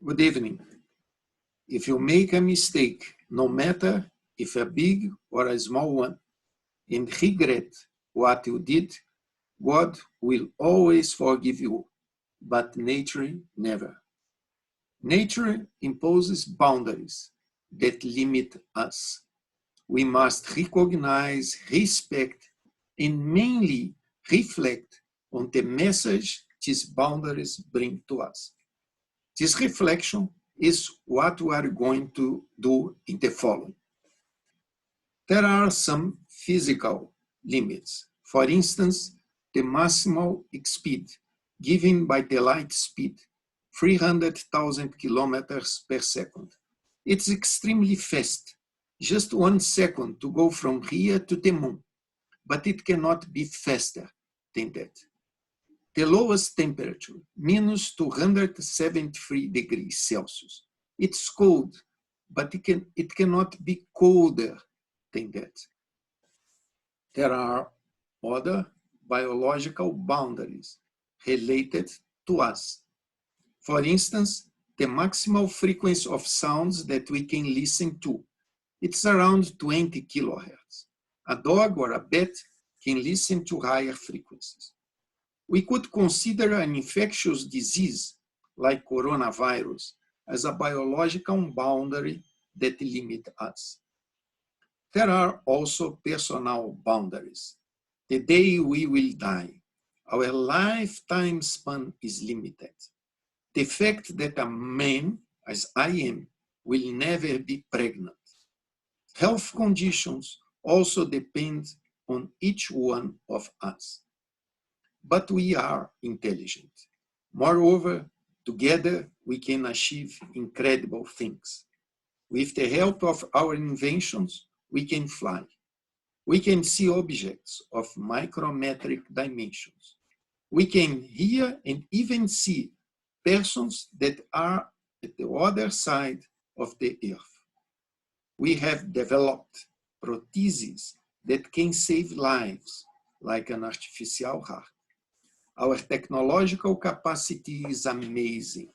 Good evening. If you make a mistake, no matter if a big or a small one, and regret what you did, God will always forgive you, but nature never. Nature imposes boundaries that limit us. We must recognize, respect, and mainly reflect on the message these boundaries bring to us. This reflection is what we are going to do in the following. There are some physical limits. For instance, the maximal speed given by the light speed, 300,000 kilometers per second. It's extremely fast, just 1 second to go from here to the moon, but it cannot be faster than that. The lowest temperature, minus 273 degrees Celsius. It's cold, but it cannot be colder than that. There are other biological boundaries related to us. For instance, the maximal frequency of sounds that we can listen to. It's around 20 kilohertz. A dog or a bat can listen to higher frequencies. We could consider an infectious disease like coronavirus as a biological boundary that limits us. There are also personal boundaries. The day we will die, our lifetime span is limited. The fact that a man, as I am, will never be pregnant. Health conditions also depend on each one of us. But we are intelligent. Moreover, together we can achieve incredible things. With the help of our inventions, we can fly. We can see objects of micrometric dimensions. We can hear and even see persons that are at the other side of the earth. We have developed prostheses that can save lives, like an artificial heart. Our technological capacity is amazing.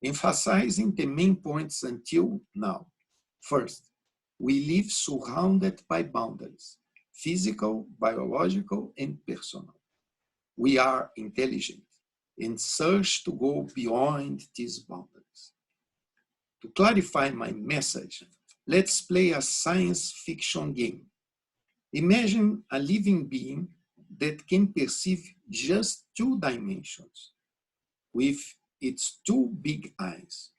Emphasizing the main points until now. First, we live surrounded by boundaries, physical, biological, and personal. We are intelligent and search to go beyond these boundaries. To clarify my message, let's play a science fiction game. Imagine a living being that can perceive just 2 dimensions with its 2 big eyes.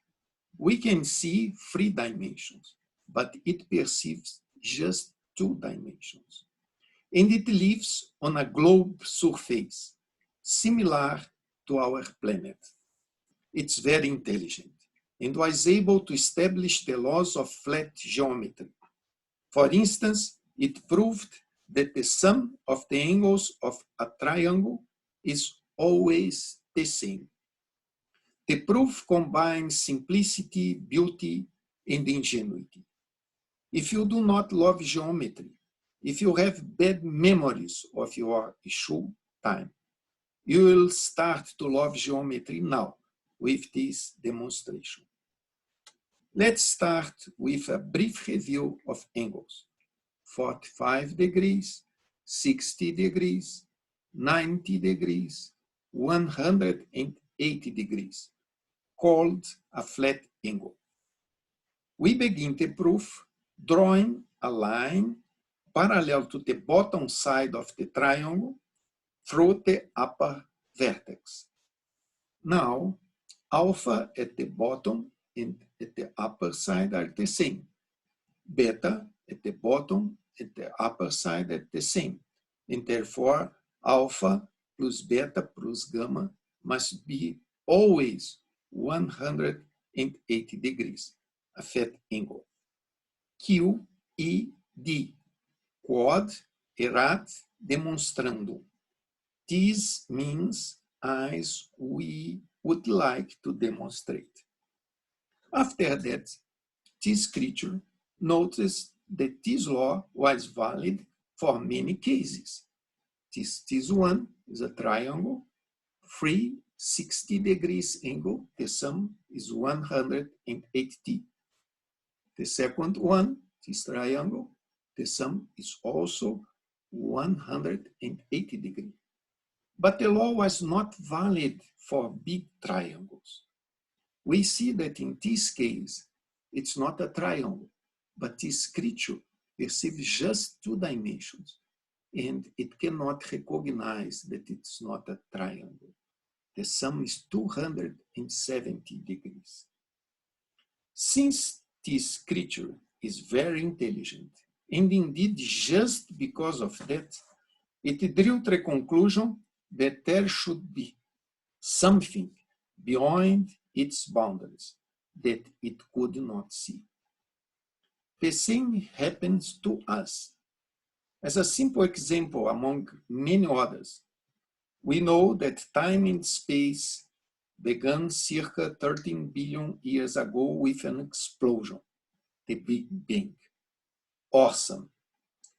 We can see 3 dimensions, but it perceives just 2 dimensions. And it lives on a globe surface, similar to our planet. It's very intelligent and was able to establish the laws of flat geometry. For instance, it proved that the sum of the angles of a triangle is always the same. The proof combines simplicity, beauty, and ingenuity. If you do not love geometry, if you have bad memories of your school time, you will start to love geometry now with this demonstration. Let's start with a brief review of angles. 45 degrees, 60 degrees, 90 degrees, 180 degrees, called a flat angle. We begin the proof drawing a line parallel to the bottom side of the triangle through the upper vertex. Now, alpha at the bottom and at the upper side are the same. Beta at the bottom and the upper side are the same. And therefore, alpha plus beta plus gamma must be always 180 degrees, a flat angle. QED, quod erat demonstrandum. This means as we would like to demonstrate. After that, this creature noticed that this law was valid for many cases. This one is a triangle, 3 60 degrees angle, the sum is 180. The second one, this triangle, the sum is also 180 degrees. But the law was not valid for big triangles. We see that in this case, it's not a triangle, but this creature perceives just 2 dimensions, and it cannot recognize that it's not a triangle. The sum is 270 degrees. Since this creature is very intelligent, and indeed just because of that, it drew the conclusion that there should be something beyond its boundaries that it could not see. The same happens to us. As a simple example among many others, we know that time and space began circa 13 billion years ago with an explosion, the Big Bang. Awesome,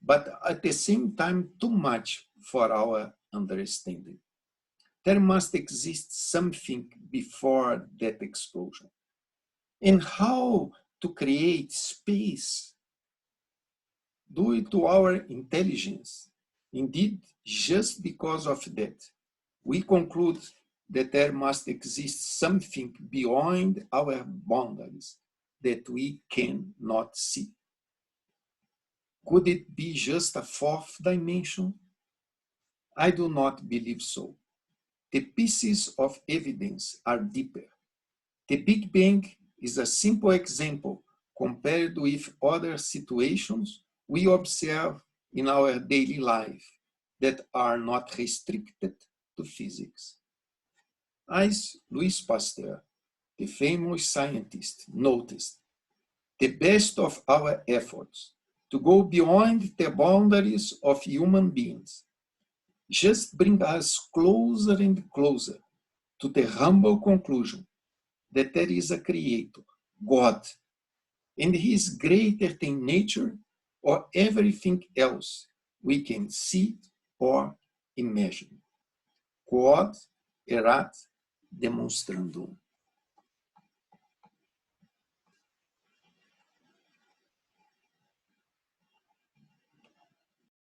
but at the same time too much for our understanding. There must exist something before that explosion. And how to create space due to our intelligence? Indeed, just because of that, we conclude that there must exist something beyond our boundaries that we cannot see. Could it be just a 4th dimension? I do not believe so. The pieces of evidence are deeper. The Big Bang is a simple example compared with other situations we observe in our daily life that are not restricted to physics. As Louis Pasteur, the famous scientist, noticed, the best of our efforts to go beyond the boundaries of human beings just bring us closer and closer to the humble conclusion that there is a creator, God, and he is greater than nature or everything else we can see or imagine. Quod erat demonstrandum.